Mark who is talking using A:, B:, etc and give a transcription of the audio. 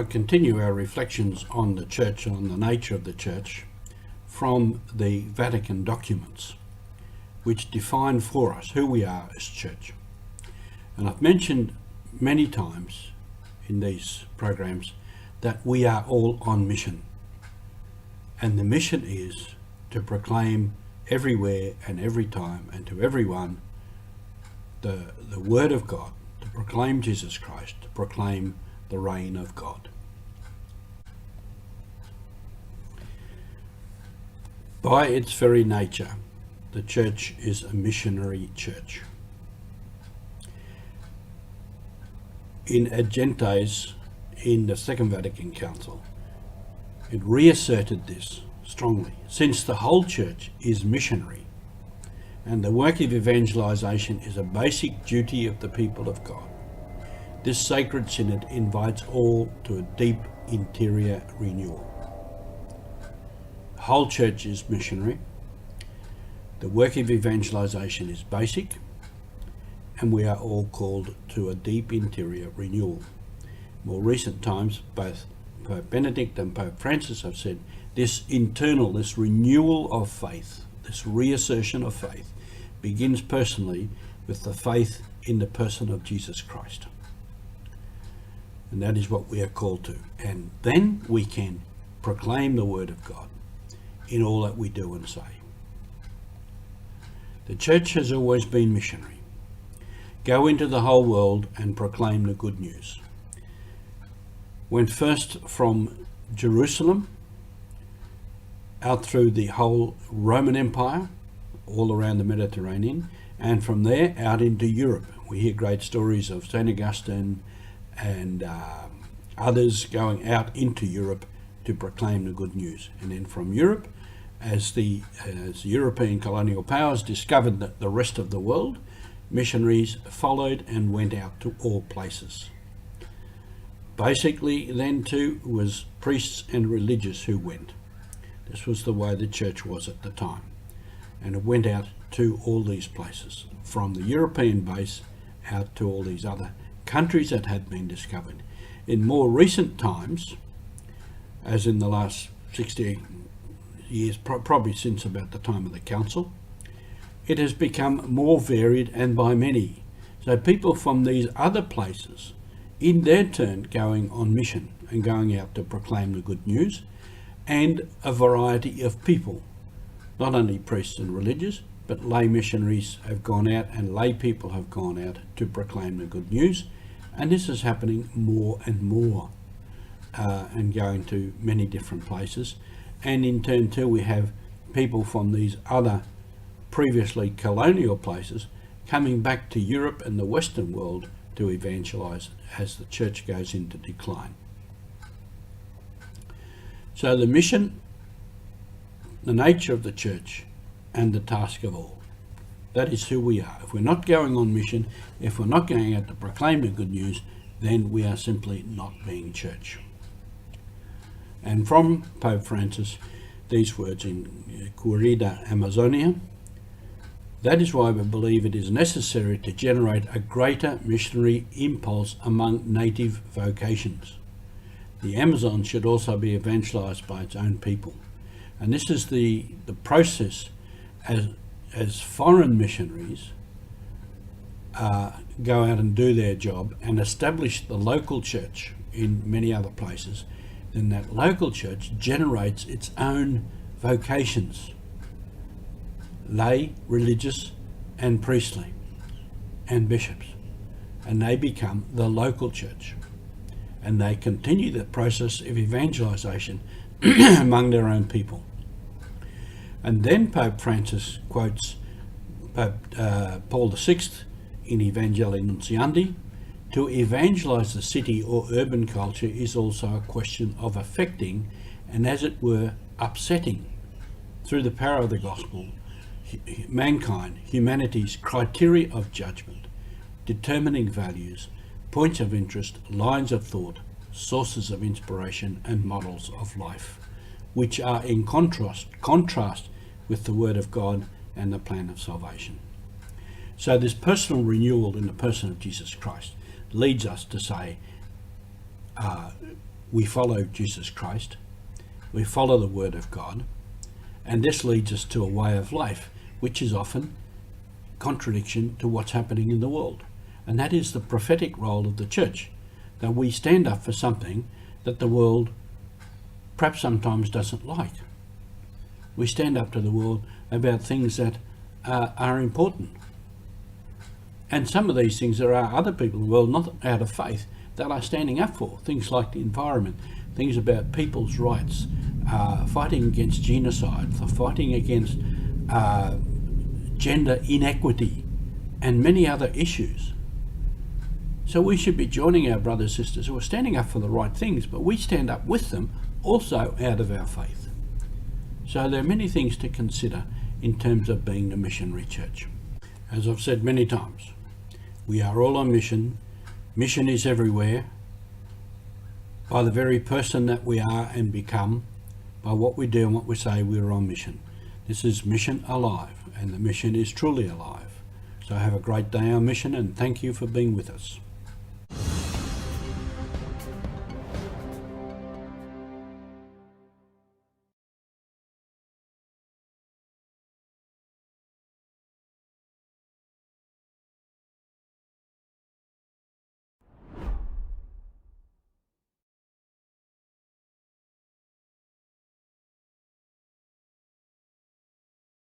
A: continue our reflections on the church, on the nature of the church, from the Vatican documents, which define for us who we are as church. And I've mentioned many times in these programs that we are all on mission. And the mission is to proclaim everywhere and every time and to everyone the Word of God, to proclaim Jesus Christ, to proclaim the reign of God. By its very nature, the church is a missionary church. In Ad Gentes, in the Second Vatican Council, it reasserted this strongly. Since the whole church is missionary, and the work of evangelization is a basic duty of the people of God, this sacred synod invites all to a deep interior renewal. The whole church is missionary. The work of evangelization is basic, and we are all called to a deep interior renewal. More recent times, both Pope Benedict and Pope Francis have said this renewal of faith, this reassertion of faith, begins personally with the faith in the person of Jesus Christ. And that is what we are called to. And then we can proclaim the Word of God in all that we do and say. The church has always been missionary. Go into the whole world and proclaim the good news. Went first from Jerusalem out through the whole Roman Empire, all around the Mediterranean, and from there out into Europe. We hear great stories of St. Augustine and others going out into Europe to proclaim the good news. And then from Europe, as the European colonial powers discovered that the rest of the world, missionaries followed and went out to all places. Basically then too was priests and religious who went. This was the way the church was at the time. And it went out to all these places, from the European base out to all these other countries that had been discovered. In more recent times, as in the last 60 years, probably since about the time of the Council, it has become more varied and by many. So people from these other places, in their turn, going on mission and going out to proclaim the good news, and a variety of people, not only priests and religious, but lay missionaries have gone out and lay people have gone out to proclaim the good news. And this is happening more and more and going to many different places. And in turn too, we have people from these other previously colonial places coming back to Europe and the Western world to evangelize as the church goes into decline. So the mission, the nature of the church, and the task of all. That is who we are. If we're not going on mission, if we're not going out to proclaim the good news, then we are simply not being church. And from Pope Francis, these words in Querida Amazonia, that is why we believe it is necessary to generate a greater missionary impulse among native vocations. The Amazon should also be evangelized by its own people. And this is the process as foreign missionaries go out and do their job and establish the local church in many other places, then that local church generates its own vocations, lay, religious and priestly, and bishops, and they become the local church, and they continue the process of evangelization among their own people. And then Pope Francis quotes Pope Paul VI in Evangelii Nuntiandi, to evangelize the city or urban culture is also a question of affecting and, as it were, upsetting, through the power of the gospel, mankind, humanity's criteria of judgment, determining values, points of interest, lines of thought, sources of inspiration and models of life, which are in contrast with the Word of God and the plan of salvation. So this personal renewal in the person of Jesus Christ leads us to say, we follow Jesus Christ, we follow the Word of God, and this leads us to a way of life which is often contradiction to what's happening in the world. And that is the prophetic role of the church, that we stand up for something that the world perhaps sometimes doesn't like. We stand up to the world about things that are important. And some of these things, there are other people in the world, not out of faith, that are standing up for. Things like the environment, things about people's rights, fighting against genocide, fighting against gender inequity, and many other issues. So we should be joining our brothers and sisters who are standing up for the right things, but we stand up with them also out of our faith. So there are many things to consider in terms of being a missionary church. As I've said many times, we are all on mission. Mission is everywhere. By the very person that we are and become, by what we do and what we say, we're on mission. This is Mission Alive, and the mission is truly alive. So have a great day on mission, and thank you for being with us.